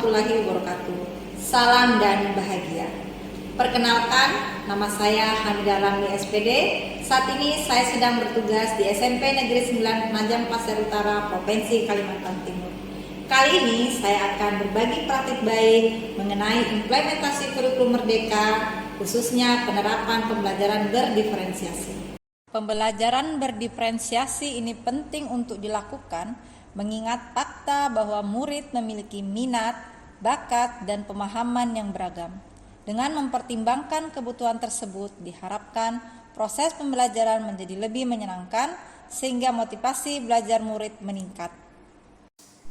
warahmatullahi wabarakatuh. Salam dan bahagia. Perkenalkan, nama saya Hamidah Ramli SPD. Saat ini saya sedang bertugas di SMP Negeri 9 Penajam Pasir Utara, Provinsi Kalimantan Timur. Kali ini saya akan berbagi praktik baik mengenai implementasi kurikulum Merdeka, khususnya penerapan pembelajaran berdiferensiasi. Pembelajaran berdiferensiasi ini penting untuk dilakukan mengingat fakta bahwa murid memiliki minat, bakat, dan pemahaman yang beragam. Dengan mempertimbangkan kebutuhan tersebut, diharapkan proses pembelajaran menjadi lebih menyenangkan sehingga motivasi belajar murid meningkat.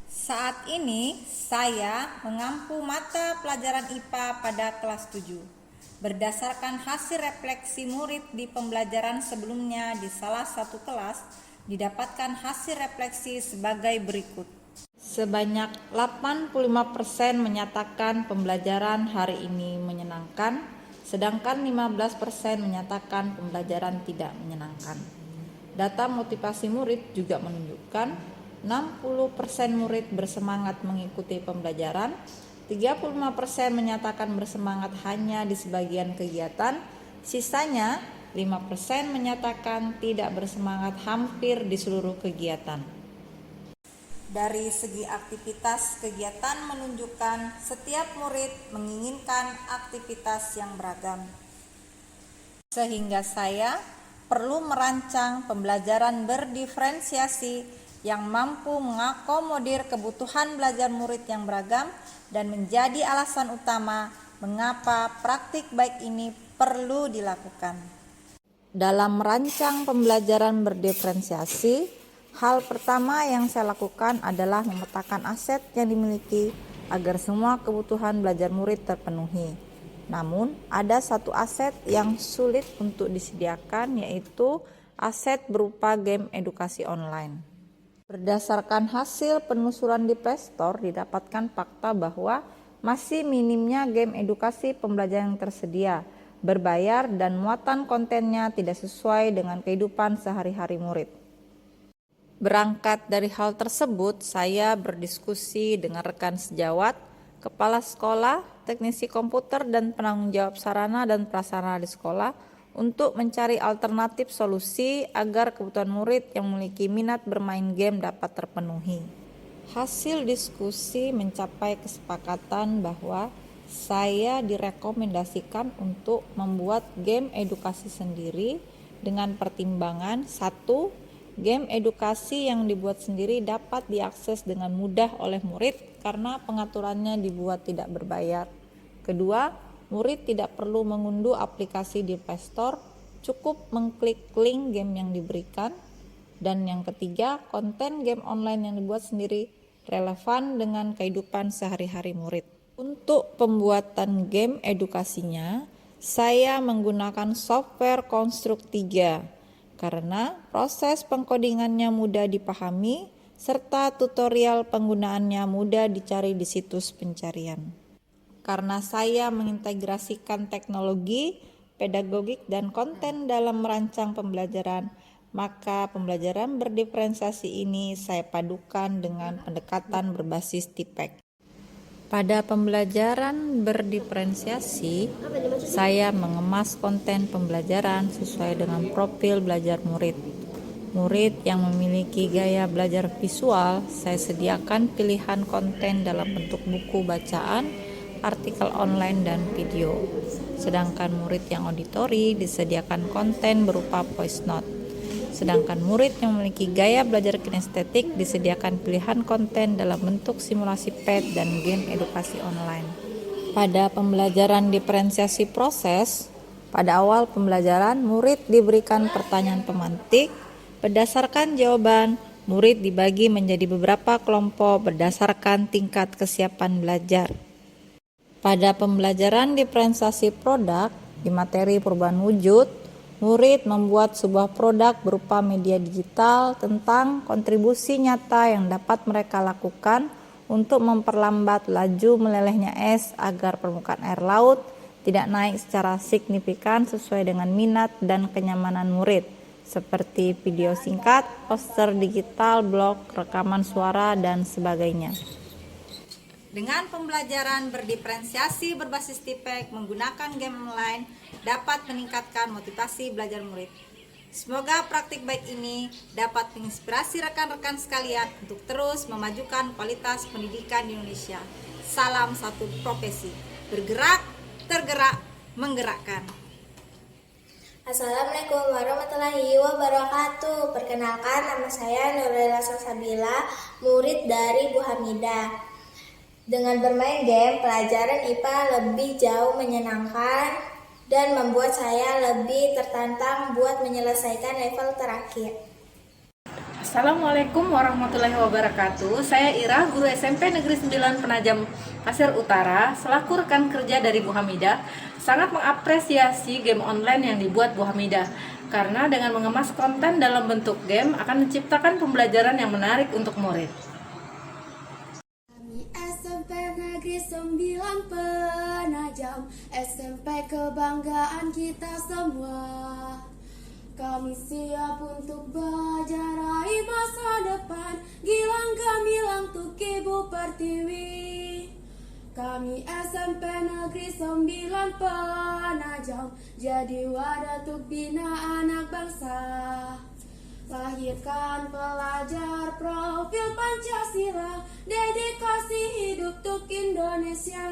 Saat ini saya mengampu mata pelajaran IPA pada kelas 7. Berdasarkan hasil refleksi murid di pembelajaran sebelumnya di salah satu kelas, didapatkan hasil refleksi sebagai berikut. Sebanyak 85% menyatakan pembelajaran hari ini menyenangkan, sedangkan 15% menyatakan pembelajaran tidak menyenangkan. Data motivasi murid juga menunjukkan 60% murid bersemangat mengikuti pembelajaran, 35% menyatakan bersemangat hanya di sebagian kegiatan, sisanya 5% menyatakan tidak bersemangat hampir di seluruh kegiatan. Dari segi aktivitas kegiatan menunjukkan setiap murid menginginkan aktivitas yang beragam. Sehingga saya perlu merancang pembelajaran berdiferensiasi yang mampu mengakomodir kebutuhan belajar murid yang beragam dan menjadi alasan utama mengapa praktik baik ini perlu dilakukan. Dalam merancang pembelajaran berdiferensiasi, hal pertama yang saya lakukan adalah memetakan aset yang dimiliki agar semua kebutuhan belajar murid terpenuhi. Namun, ada satu aset yang sulit untuk disediakan, yaitu aset berupa game edukasi online. Berdasarkan hasil penelusuran di Play Store, didapatkan fakta bahwa masih minimnya game edukasi pembelajaran yang tersedia, berbayar, dan muatan kontennya tidak sesuai dengan kehidupan sehari-hari murid. Berangkat dari hal tersebut, saya berdiskusi dengan rekan sejawat, kepala sekolah, teknisi komputer, dan penanggung jawab sarana dan prasarana di sekolah untuk mencari alternatif solusi agar kebutuhan murid yang memiliki minat bermain game dapat terpenuhi. Hasil diskusi mencapai kesepakatan bahwa saya direkomendasikan untuk membuat game edukasi sendiri dengan pertimbangan 1. Game edukasi yang dibuat sendiri dapat diakses dengan mudah oleh murid karena pengaturannya dibuat tidak berbayar. 2. Murid tidak perlu mengunduh aplikasi di Play Store, cukup mengklik link game yang diberikan. Dan yang 3, konten game online yang dibuat sendiri relevan dengan kehidupan sehari-hari murid. Untuk pembuatan game edukasinya, saya menggunakan software Construct 3 karena proses pengkodingannya mudah dipahami serta tutorial penggunaannya mudah dicari di situs pencarian. Karena saya mengintegrasikan teknologi, pedagogik, dan konten dalam merancang pembelajaran, maka pembelajaran berdiferensiasi ini saya padukan dengan pendekatan berbasis TPEC. Pada pembelajaran berdiferensiasi, saya mengemas konten pembelajaran sesuai dengan profil belajar murid. Murid yang memiliki gaya belajar visual, saya sediakan pilihan konten dalam bentuk buku bacaan, artikel online, dan video. Sedangkan murid yang auditori disediakan konten berupa voice note. Sedangkan murid yang memiliki gaya belajar kinestetik disediakan pilihan konten dalam bentuk simulasi PET dan game edukasi online. Pada pembelajaran diferensiasi proses, pada awal pembelajaran murid diberikan pertanyaan pemantik. Berdasarkan jawaban, murid dibagi menjadi beberapa kelompok berdasarkan tingkat kesiapan belajar. Pada pembelajaran diferensiasi produk di materi perubahan wujud, murid membuat sebuah produk berupa media digital tentang kontribusi nyata yang dapat mereka lakukan untuk memperlambat laju melelehnya es agar permukaan air laut tidak naik secara signifikan sesuai dengan minat dan kenyamanan murid, seperti video singkat, poster digital, blog, rekaman suara, dan sebagainya. Dengan pembelajaran berdiferensiasi berbasis TIPEK menggunakan game online dapat meningkatkan motivasi belajar murid. Semoga praktik baik ini dapat menginspirasi rekan-rekan sekalian untuk terus memajukan kualitas pendidikan di Indonesia. Salam satu profesi, bergerak, tergerak, menggerakkan. Assalamualaikum warahmatullahi wabarakatuh. Perkenalkan, nama saya Nurlela Salsabila, murid dari Bu Hamidah. Dengan bermain game, pelajaran IPA lebih jauh menyenangkan dan membuat saya lebih tertantang buat menyelesaikan level terakhir. Assalamualaikum warahmatullahi wabarakatuh. Saya Ira, guru SMP Negeri 9 Penajam Pasir Utara, selaku rekan kerja dari Bu Hamidah, sangat mengapresiasi game online yang dibuat Bu Hamidah karena dengan mengemas konten dalam bentuk game akan menciptakan pembelajaran yang menarik untuk murid. SMP Negeri 9 Penajam, SMP kebanggaan kita semua. Kami siap untuk belajar raih masa depan, gilang gemilang untuk Ibu Pertiwi. Kami SMP Negeri 9 Penajam, jadi wadah untuk bina anak bangsa. Lahirkan pelajar profil Pancasila, dedikasi hidup untuk Indonesia.